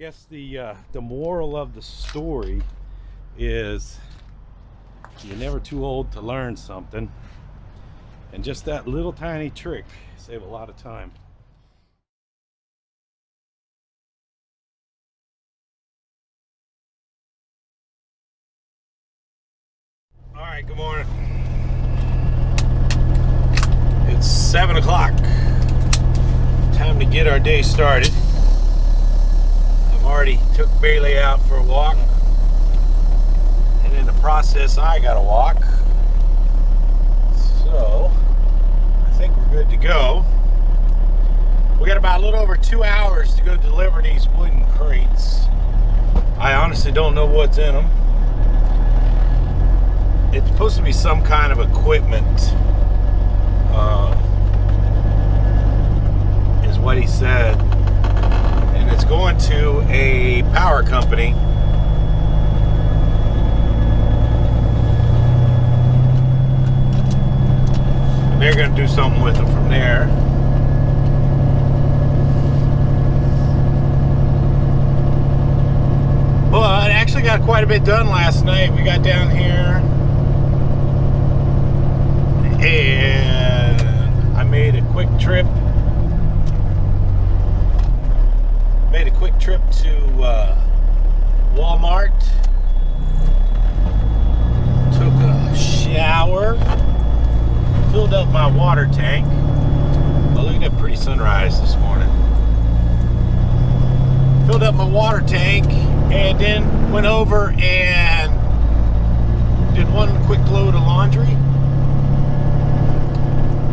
guess the moral of the story is you're never too old to learn something, and just that little tiny trick save a lot of time. All right, good morning. It's 7 o'clock. Time to get our day started. I've already took Bailey out for a walk, and in the process I got to walk. So I think we're good to go. We got about a little over 2 hours to go deliver these wooden crates. I honestly don't know what's in them. It's supposed to be some kind of equipment, is what he said. And it's going to a power company. And they're going to do something with them from there. But I actually got quite a bit done last night. We got down here and I made a quick trip. To Walmart. Took a shower. Filled up my water tank. Oh, look at that pretty sunrise this morning. Filled up my water tank and then went over and did one quick load of laundry.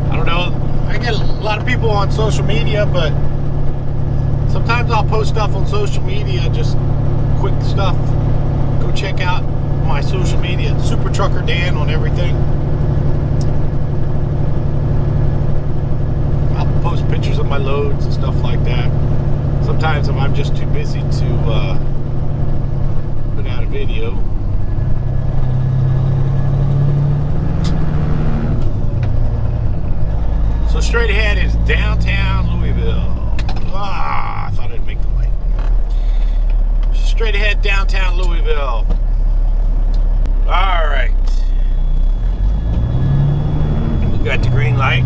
I don't know, I get a lot of people on social media, but sometimes I'll post stuff on social media, just quick stuff. Go check out my social media, SuperTruckerDan on everything. I'll post pictures of my loads and stuff like that. Sometimes if I'm just too busy to put out a video. So straight ahead is downtown Louisville. I thought I'd make the light. Straight ahead downtown Louisville. All right. We got the green light.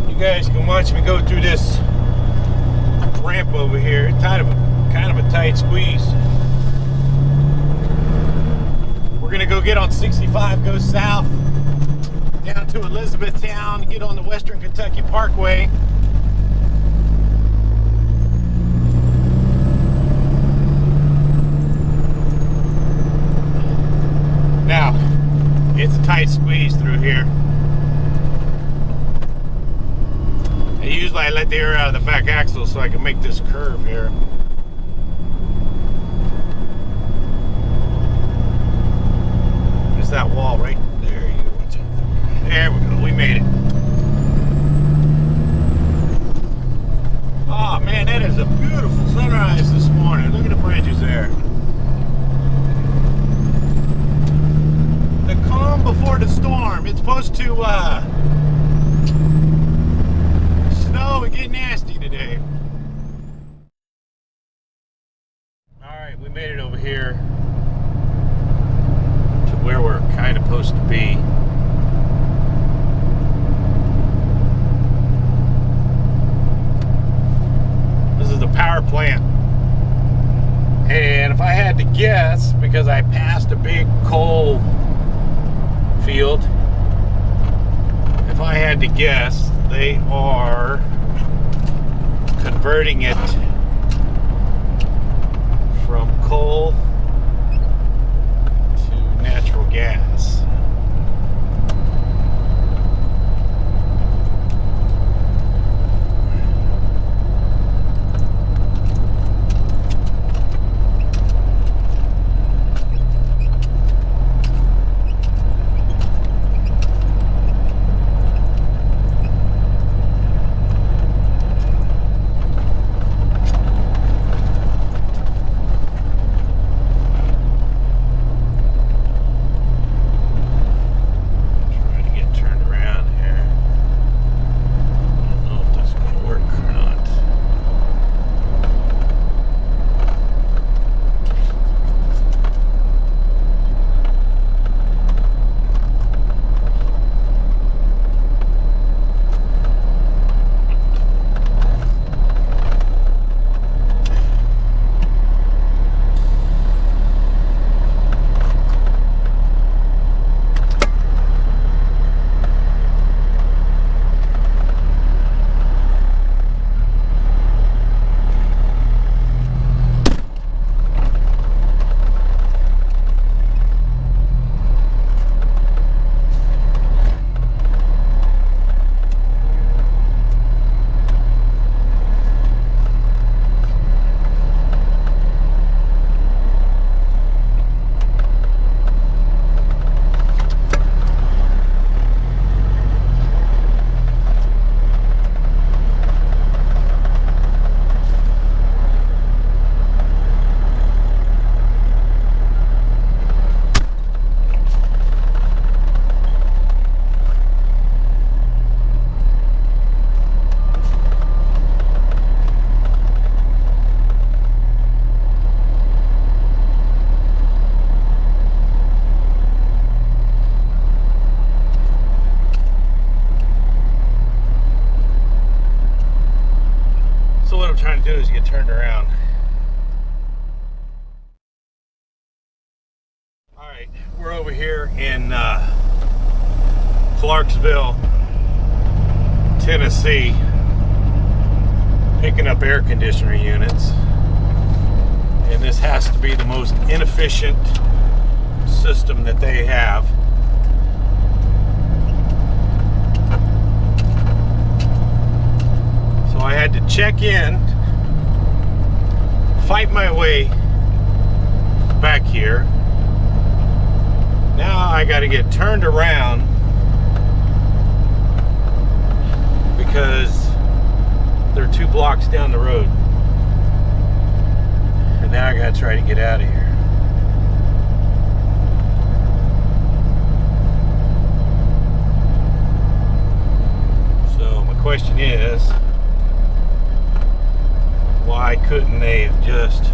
You guys can watch me go through this ramp over here. It's kind of a tight squeeze. We're gonna go get on 65, go south down to Elizabethtown, get on the Western Kentucky Parkway. Now, it's a tight squeeze through here. And usually I let the air out of the back axle so I can make this curve here. There's that wall right there. There we go. We made it. Oh man, that is a beautiful sunrise this morning. Look at the bridges there. The calm before the storm. It's supposed to snow and get nasty today. Alright, we made it over here to where we're kind of supposed to be. This is the power plant. And if I had to guess, because I passed a big coal field, if I had to guess, they are converting it from coal to natural gas. turned around. Alright, we're over here in Clarksville, Tennessee, picking up air conditioner units. And this has to be the most inefficient system that they have. So I had to check in, fight my way back here. Now I got to get turned around because they're 2 blocks down the road. And now I got to try to get out of here. So my question is, why couldn't they have just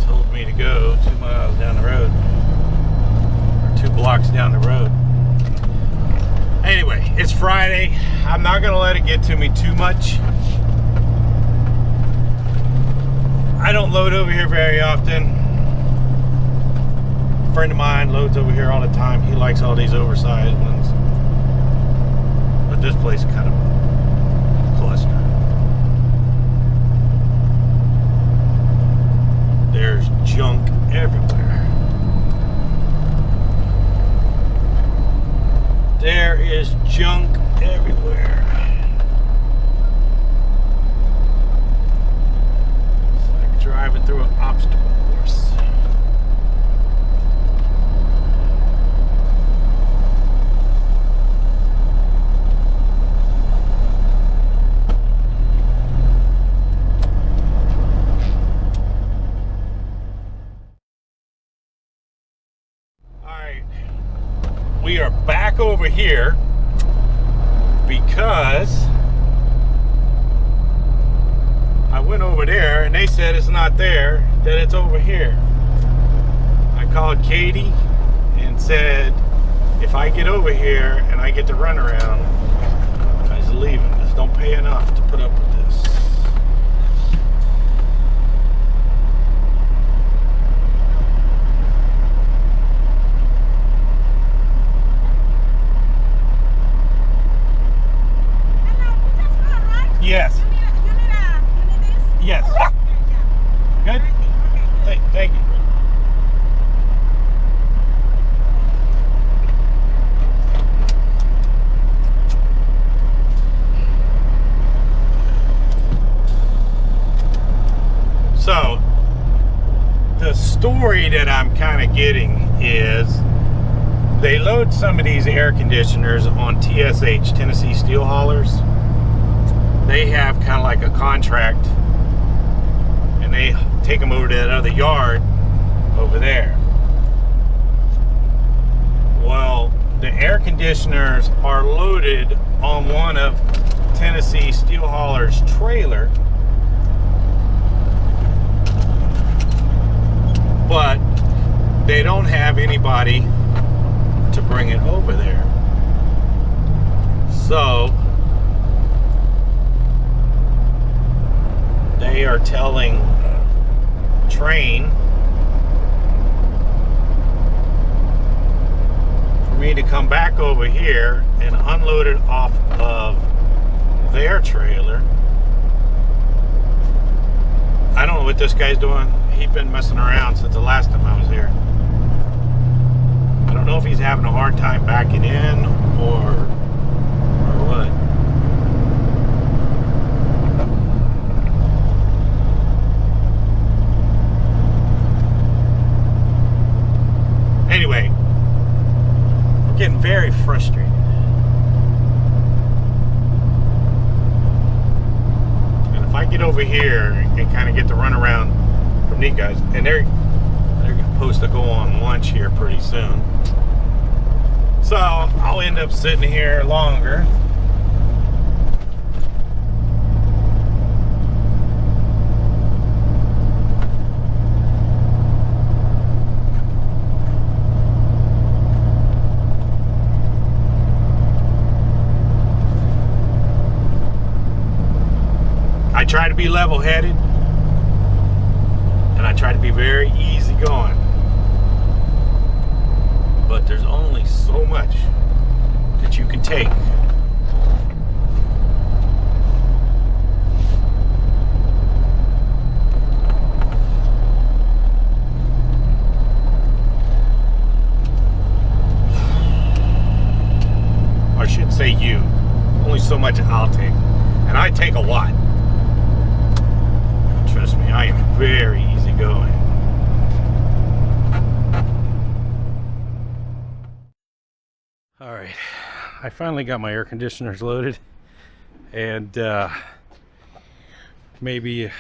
told me to go 2 miles down the road? Or 2 blocks down the road? Anyway, it's Friday. I'm not going to let it get to me too much. I don't load over here very often. A friend of mine loads over here all the time. He likes all these oversized ones. But this place is kind of a cluster. There's junk everywhere. There is junk everywhere. It's like driving through an obstacle course. We are back over here because I went over there and they said it's not there, that it's over here. I called Katie and said if I get over here and I get to run around, I was leaving. Just don't pay enough to put up with this. Yes. You need this? Yes. Okay, yeah. Good? Okay, good. Thank you. So, the story that I'm kind of getting is they load some of these air conditioners on TSH, Tennessee Steel Haulers. They have kind of like a contract and they take them over to that other yard over there. Well, the air conditioners are loaded on one of Tennessee Steel Hauler's trailer, but they don't have anybody to bring it over there. So they are telling Train for me to come back over here and unload it off of their trailer. I don't know what this guy's doing. He's been messing around since the last time I was here. I don't know if he's having a hard time backing in or what. Anyway, we're getting very frustrated. And if I get over here and kind of get the run around from these guys, and they're supposed to go on lunch here pretty soon, so I'll end up sitting here longer. try to be level-headed, and I try to be very easygoing. But there's only so much that you can take. I should say you. Only so much I'll take. And I take a lot. Trust me, I am very easygoing. Alright, I finally got my air conditioners loaded, and maybe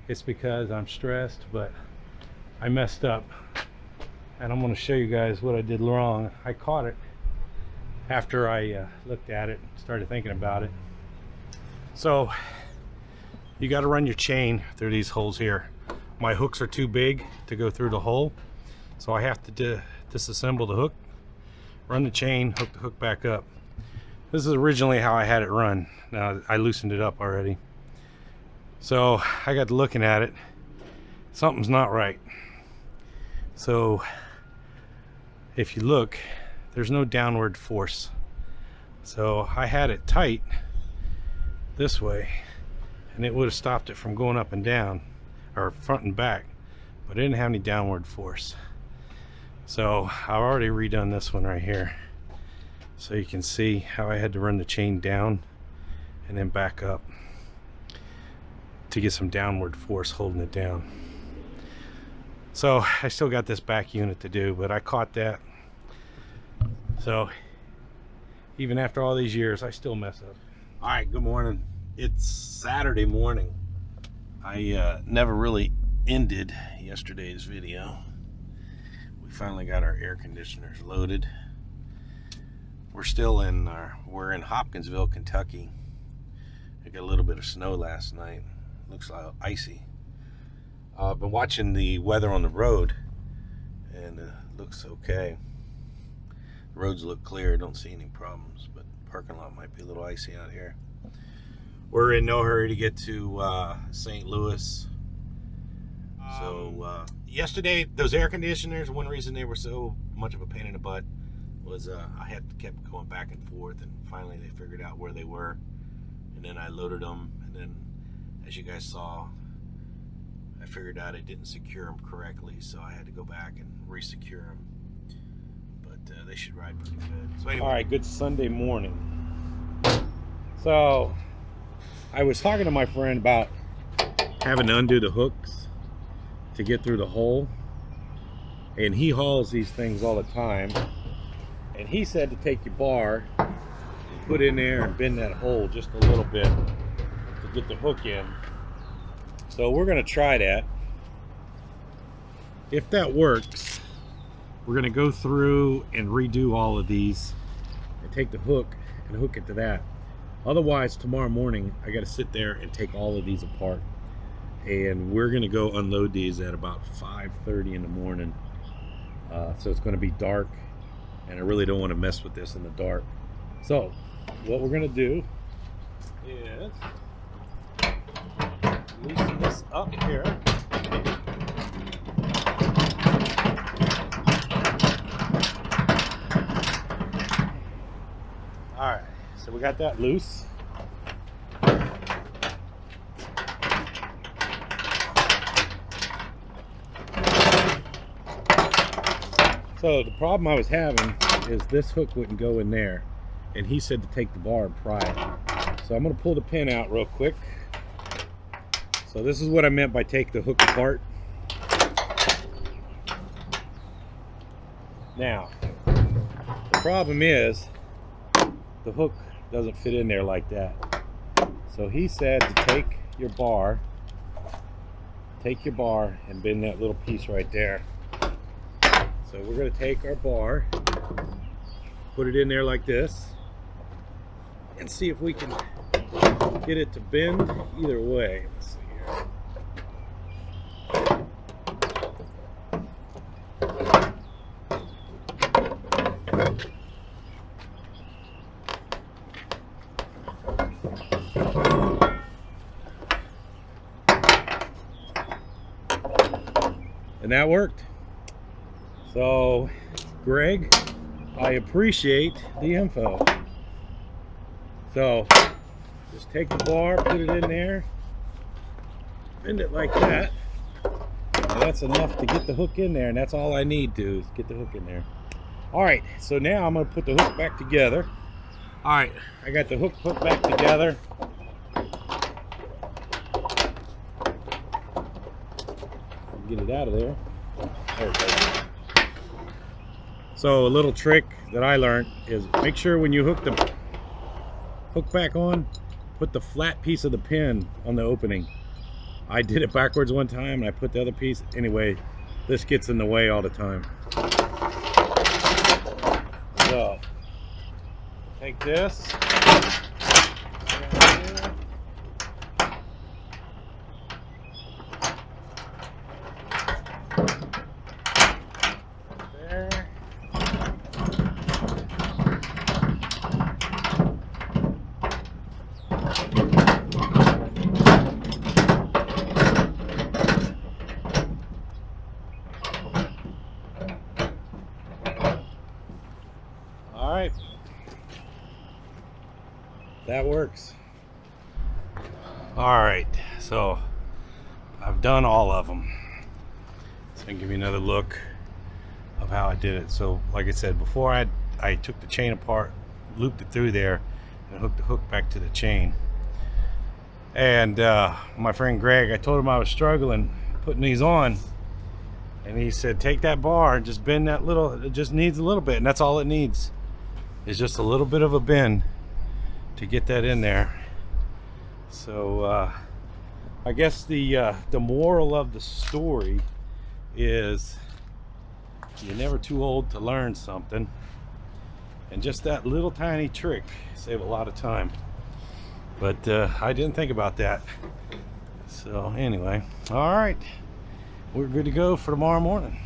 it's because I'm stressed, but I messed up, and I'm going to show you guys what I did wrong. I caught it after I looked at it and started thinking about it. So you got to run your chain through these holes here. My hooks are too big to go through the hole, so I have to disassemble the hook, run the chain, hook the hook back up. This is originally how I had it run. Now I loosened it up already. So I got to looking at it. Something's not right. So if you look, there's no downward force. So I had it tight this way, and it would have stopped it from going up and down, or front and back, but it didn't have any downward force. So I've already redone this one right here, so you can see how I had to run the chain down and then back up to get some downward force holding it down. So I still got this back unit to do, but I caught that. So even after all these years, I still mess up. All right, good morning. It's Saturday morning. I never really ended yesterday's video. We finally got our air conditioners loaded. We're still in we're in Hopkinsville, Kentucky. We got a little bit of snow last night. Looks like icy. I've been watching the weather on the road, and it looks okay. The roads look clear, don't see any problems, but the parking lot might be a little icy out here. We're in no hurry to get to St. Louis. So yesterday, those air conditioners, one reason they were so much of a pain in the butt was I had kept going back and forth, and finally they figured out where they were, and then I loaded them, and then as you guys saw, I figured out I didn't secure them correctly, so I had to go back and re-secure them. But they should ride pretty good. So anyway. All right, good Sunday morning. So I was talking to my friend about having to undo the hooks to get through the hole, and he hauls these things all the time, and he said to take your bar, put in there and bend that hole just a little bit to get the hook in. So we're going to try that. If that works, we're going to go through and redo all of these and take the hook and hook it to that. Otherwise, tomorrow morning I got to sit there and take all of these apart, and we're going to go unload these at about 5:30 in the morning. So it's going to be dark, and I really don't want to mess with this in the dark. So what we're going to do is loosen this up here. All right, so we got that loose. So the problem I was having is this hook wouldn't go in there, and he said to take the bar and pry it. So I'm going to pull the pin out real quick. So this is what I meant by take the hook apart. Now, the problem is the hook doesn't fit in there like that. So he said to take your bar and bend that little piece right there. So we're going to take our bar, put it in there like this, and see if we can get it to bend either way. Let's see here. And that worked. So, Greg, I appreciate the info. So, just take the bar, put it in there, bend it like that. And that's enough to get the hook in there, and that's all I need to is get the hook in there. All right, so now I'm gonna put the hook back together. All right, I got the hook put back together. Get it out of there. There we go. So a little trick that I learned is make sure when you hook the hook back on, put the flat piece of the pin on the opening. I did it backwards one time and I put the other piece. Anyway, this gets in the way all the time. So take this. There. All right, that works. All right, so I've done all of them. So I can give you another look of how I did it. So like I said before, I took the chain apart, looped it through there, and hooked the hook back to the chain. And my friend Greg, I told him I was struggling putting these on, and he said take that bar and just bend that little, it just needs a little bit, and that's all it needs is just a little bit of a bend to get that in there. So I guess the moral of the story is you're never too old to learn something, and just that little tiny trick save a lot of time. But I didn't think about that. So anyway, all right, we're good to go for tomorrow morning.